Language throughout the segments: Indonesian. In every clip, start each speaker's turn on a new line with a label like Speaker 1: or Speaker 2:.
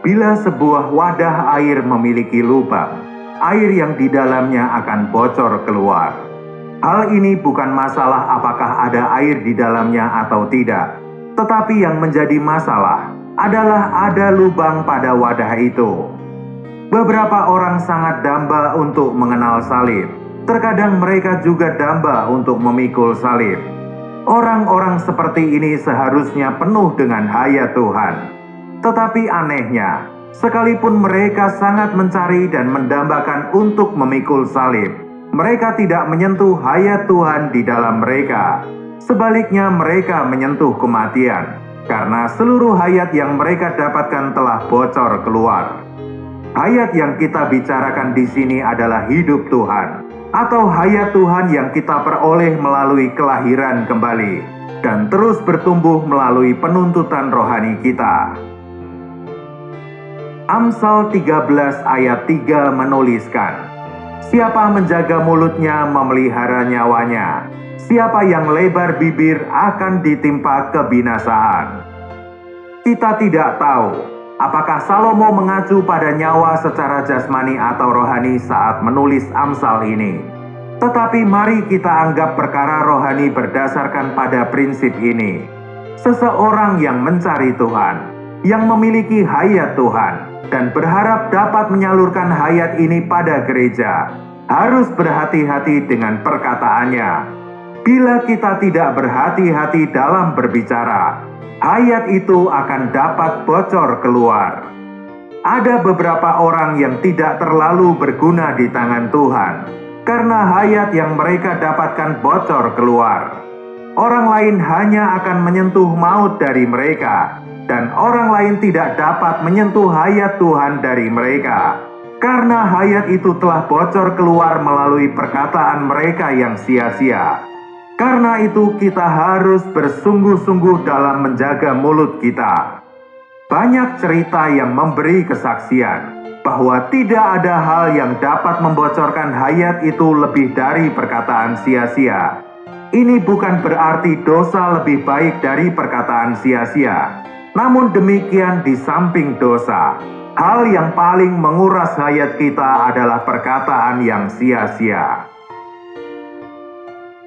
Speaker 1: Bila sebuah wadah air memiliki lubang, air yang di dalamnya akan bocor keluar. Hal ini bukan masalah apakah ada air di dalamnya atau tidak, tetapi yang menjadi masalah adalah ada lubang pada wadah itu. Beberapa orang sangat damba untuk mengenal salib. Terkadang mereka juga damba untuk memikul salib. Orang-orang seperti ini seharusnya penuh dengan hayat Tuhan. Tetapi anehnya, sekalipun mereka sangat mencari dan mendambakan untuk memikul salib, mereka tidak menyentuh hayat Tuhan di dalam mereka. Sebaliknya mereka menyentuh kematian, karena seluruh hayat yang mereka dapatkan telah bocor keluar. Hayat yang kita bicarakan di sini adalah hidup Tuhan, atau hayat Tuhan yang kita peroleh melalui kelahiran kembali, dan terus bertumbuh melalui penuntutan rohani kita. Amsal 13 ayat 3 menuliskan, "Siapa menjaga mulutnya memelihara nyawanya, siapa yang lebar bibir akan ditimpa kebinasaan." Kita tidak tahu apakah Salomo mengacu pada nyawa secara jasmani atau rohani saat menulis Amsal ini. Tetapi mari kita anggap perkara rohani berdasarkan pada prinsip ini. Seseorang yang mencari Tuhan, yang memiliki hayat Tuhan, dan berharap dapat menyalurkan hayat ini pada gereja, harus berhati-hati dengan perkataannya. Bila kita tidak berhati-hati dalam berbicara, hayat itu akan dapat bocor keluar. Ada beberapa orang yang tidak terlalu berguna di tangan Tuhan, karena hayat yang mereka dapatkan bocor keluar. Orang lain hanya akan menyentuh maut dari mereka, dan orang lain tidak dapat menyentuh hayat Tuhan dari mereka, karena hayat itu telah bocor keluar melalui perkataan mereka yang sia-sia. Karena itu kita harus bersungguh-sungguh dalam menjaga mulut kita. Banyak cerita yang memberi kesaksian bahwa tidak ada hal yang dapat membocorkan hayat itu lebih dari perkataan sia-sia. Ini bukan berarti dosa lebih baik dari perkataan sia-sia. Namun demikian di samping dosa, hal yang paling menguras hayat kita adalah perkataan yang sia-sia.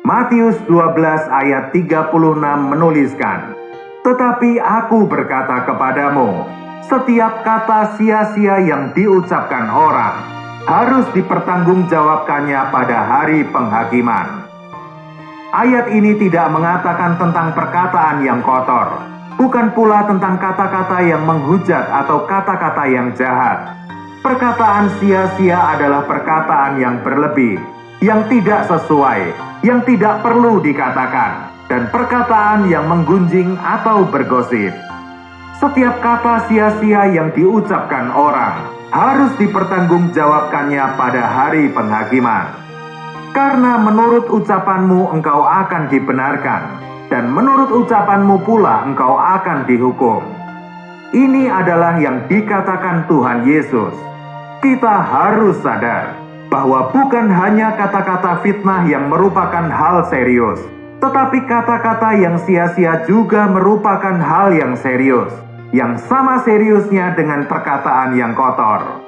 Speaker 1: Matius 12 ayat 36 menuliskan, "Tetapi aku berkata kepadamu, setiap kata sia-sia yang diucapkan orang harus dipertanggungjawabkannya pada hari penghakiman." Ayat ini tidak mengatakan tentang perkataan yang kotor, bukan pula tentang kata-kata yang menghujat atau kata-kata yang jahat. Perkataan sia-sia adalah perkataan yang berlebih, yang tidak sesuai, yang tidak perlu dikatakan, dan perkataan yang menggunjing atau bergosip. Setiap kata sia-sia yang diucapkan orang harus dipertanggungjawabkannya pada hari penghakiman. Karena menurut ucapanmu engkau akan dibenarkan, dan menurut ucapanmu pula engkau akan dihukum. Ini adalah yang dikatakan Tuhan Yesus. Kita harus sadar bahwa bukan hanya kata-kata fitnah yang merupakan hal serius, tetapi kata-kata yang sia-sia juga merupakan hal yang serius, yang sama seriusnya dengan perkataan yang kotor.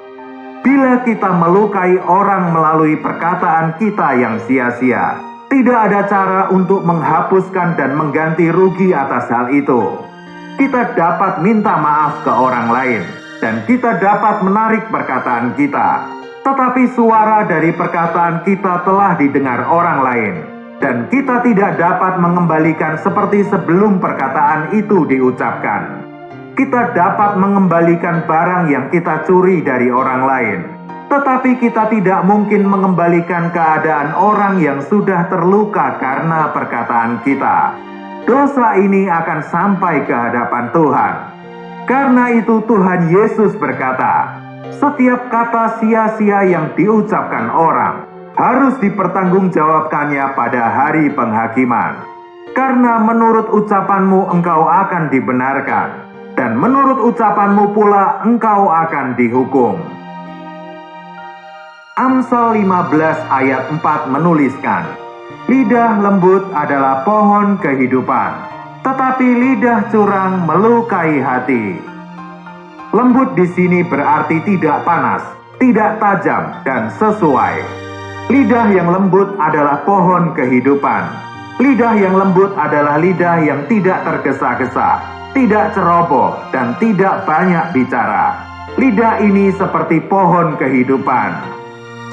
Speaker 1: Bila kita melukai orang melalui perkataan kita yang sia-sia, tidak ada cara untuk menghapuskan dan mengganti rugi atas hal itu. Kita dapat minta maaf ke orang lain, dan kita dapat menarik perkataan kita. Tetapi suara dari perkataan kita telah didengar orang lain, dan kita tidak dapat mengembalikan seperti sebelum perkataan itu diucapkan. Kita dapat mengembalikan barang yang kita curi dari orang lain, tetapi kita tidak mungkin mengembalikan keadaan orang yang sudah terluka karena perkataan kita. Dosa ini akan sampai ke hadapan Tuhan. Karena itu Tuhan Yesus berkata, setiap kata sia-sia yang diucapkan orang harus dipertanggungjawabkannya pada hari penghakiman. Karena menurut ucapanmu engkau akan dibenarkan, dan menurut ucapanmu pula engkau akan dihukum. Amsal 15 ayat 4 menuliskan, "Lidah lembut adalah pohon kehidupan, tetapi lidah curang melukai hati." Lembut di sini berarti tidak panas, tidak tajam, dan sesuai. Lidah yang lembut adalah pohon kehidupan. Lidah yang lembut adalah lidah yang tidak tergesa-gesa, tidak ceroboh, dan tidak banyak bicara. Lidah ini seperti pohon kehidupan.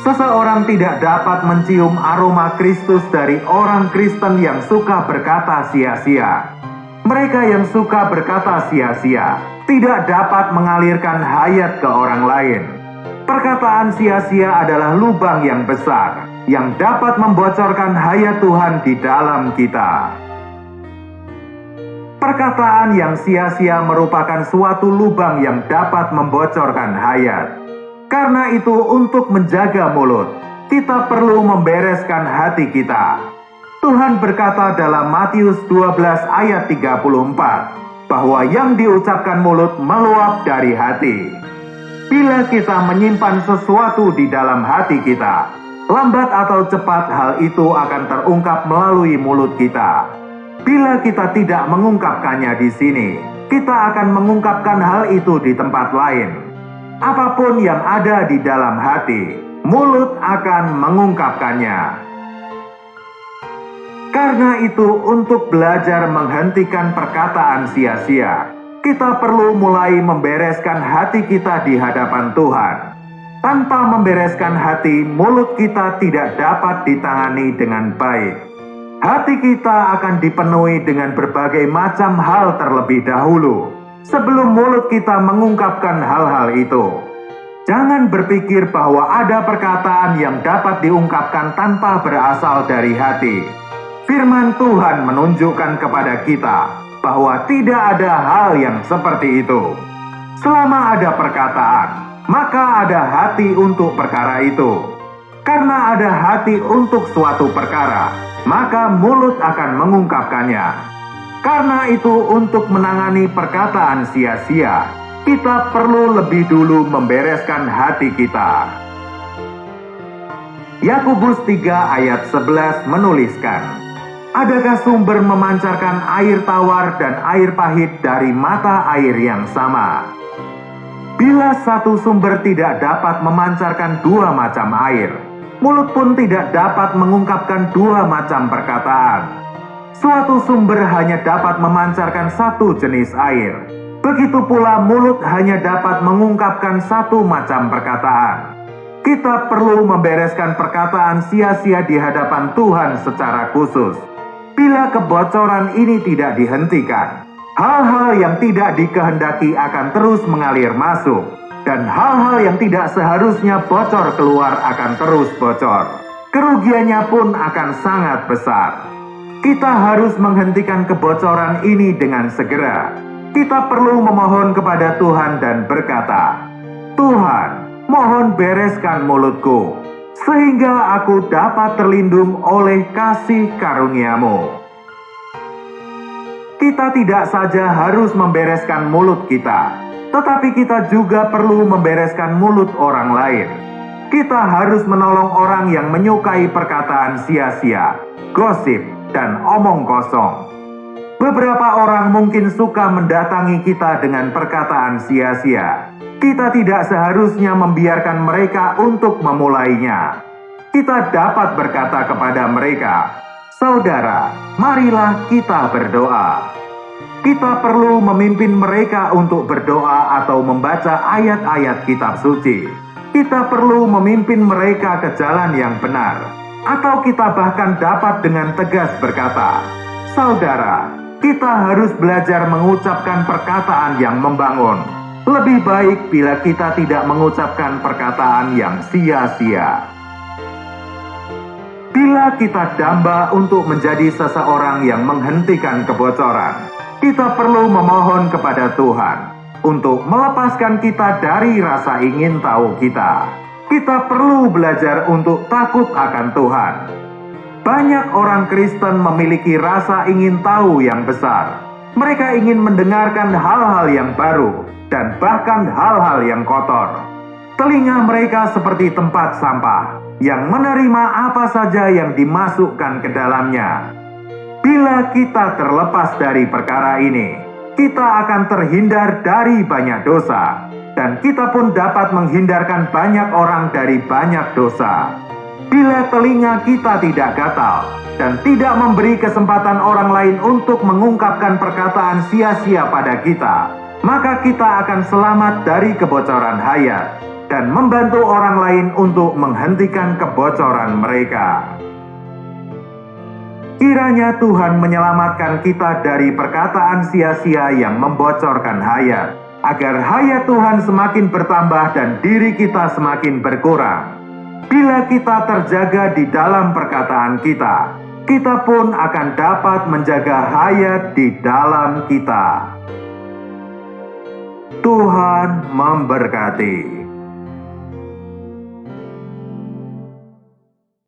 Speaker 1: Seseorang tidak dapat mencium aroma Kristus dari orang Kristen yang suka berkata sia-sia. Mereka yang suka berkata sia-sia tidak dapat mengalirkan hayat ke orang lain. Perkataan sia-sia adalah lubang yang besar yang dapat membocorkan hayat Tuhan di dalam kita. Perkataan yang sia-sia merupakan suatu lubang yang dapat membocorkan hayat. Karena itu, untuk menjaga mulut, kita perlu membereskan hati kita. Tuhan berkata dalam Matius 12 ayat 34, bahwa yang diucapkan mulut meluap dari hati. Bila kita menyimpan sesuatu di dalam hati kita, lambat atau cepat hal itu akan terungkap melalui mulut kita. Bila kita tidak mengungkapkannya di sini, kita akan mengungkapkan hal itu di tempat lain. Apapun yang ada di dalam hati, mulut akan mengungkapkannya. Karena itu, untuk belajar menghentikan perkataan sia-sia, kita perlu mulai membereskan hati kita di hadapan Tuhan. Tanpa membereskan hati, mulut kita tidak dapat ditangani dengan baik. Hati kita akan dipenuhi dengan berbagai macam hal terlebih dahulu sebelum mulut kita mengungkapkan hal-hal itu. Jangan berpikir bahwa ada perkataan yang dapat diungkapkan tanpa berasal dari hati. Firman Tuhan menunjukkan kepada kita bahwa tidak ada hal yang seperti itu. Selama ada perkataan, maka ada hati untuk perkara itu. Karena ada hati untuk suatu perkara, maka mulut akan mengungkapkannya. Karena itu, untuk menangani perkataan sia-sia, kita perlu lebih dulu membereskan hati kita. Yakobus 3 ayat 11 menuliskan, adakah sumber memancarkan air tawar dan air pahit dari mata air yang sama? Bila satu sumber tidak dapat memancarkan dua macam air, mulut pun tidak dapat mengungkapkan dua macam perkataan. Suatu sumber hanya dapat memancarkan satu jenis air. Begitu pula mulut hanya dapat mengungkapkan satu macam perkataan. Kita perlu membereskan perkataan sia-sia di hadapan Tuhan secara khusus. Bila kebocoran ini tidak dihentikan, hal-hal yang tidak dikehendaki akan terus mengalir masuk, dan hal-hal yang tidak seharusnya bocor keluar akan terus bocor. Kerugiannya pun akan sangat besar. Kita harus menghentikan kebocoran ini dengan segera. Kita perlu memohon kepada Tuhan dan berkata, Tuhan, mohon bereskan mulutku, sehingga aku dapat terlindung oleh kasih karunia-Mu. Kita tidak saja harus membereskan mulut kita, tetapi kita juga perlu membereskan mulut orang lain. Kita harus menolong orang yang menyukai perkataan sia-sia, gosip, dan omong kosong. Beberapa orang mungkin suka mendatangi kita dengan perkataan sia-sia. Kita tidak seharusnya membiarkan mereka untuk memulainya. Kita dapat berkata kepada mereka, saudara, marilah kita berdoa. Kita perlu memimpin mereka untuk berdoa atau membaca ayat-ayat kitab suci. Kita perlu memimpin mereka ke jalan yang benar. Atau kita bahkan dapat dengan tegas berkata, saudara, kita harus belajar mengucapkan perkataan yang membangun. Lebih baik bila kita tidak mengucapkan perkataan yang sia-sia. Bila kita damba untuk menjadi seseorang yang menghentikan kebocoran, kita perlu memohon kepada Tuhan untuk melepaskan kita dari rasa ingin tahu kita. Kita perlu belajar untuk takut akan Tuhan. Banyak orang Kristen memiliki rasa ingin tahu yang besar. Mereka ingin mendengarkan hal-hal yang baru dan bahkan hal-hal yang kotor. Telinga mereka seperti tempat sampah yang menerima apa saja yang dimasukkan ke dalamnya. Bila kita terlepas dari perkara ini, kita akan terhindar dari banyak dosa, dan kita pun dapat menghindarkan banyak orang dari banyak dosa. Bila telinga kita tidak gatal dan tidak memberi kesempatan orang lain untuk mengungkapkan perkataan sia-sia pada kita, maka kita akan selamat dari kebocoran hayat dan membantu orang lain untuk menghentikan kebocoran mereka. Kiranya Tuhan menyelamatkan kita dari perkataan sia-sia yang membocorkan hayat, agar hayat Tuhan semakin bertambah dan diri kita semakin berkurang. Bila kita terjaga di dalam perkataan kita, kita pun akan dapat menjaga hayat di dalam kita. Tuhan memberkati.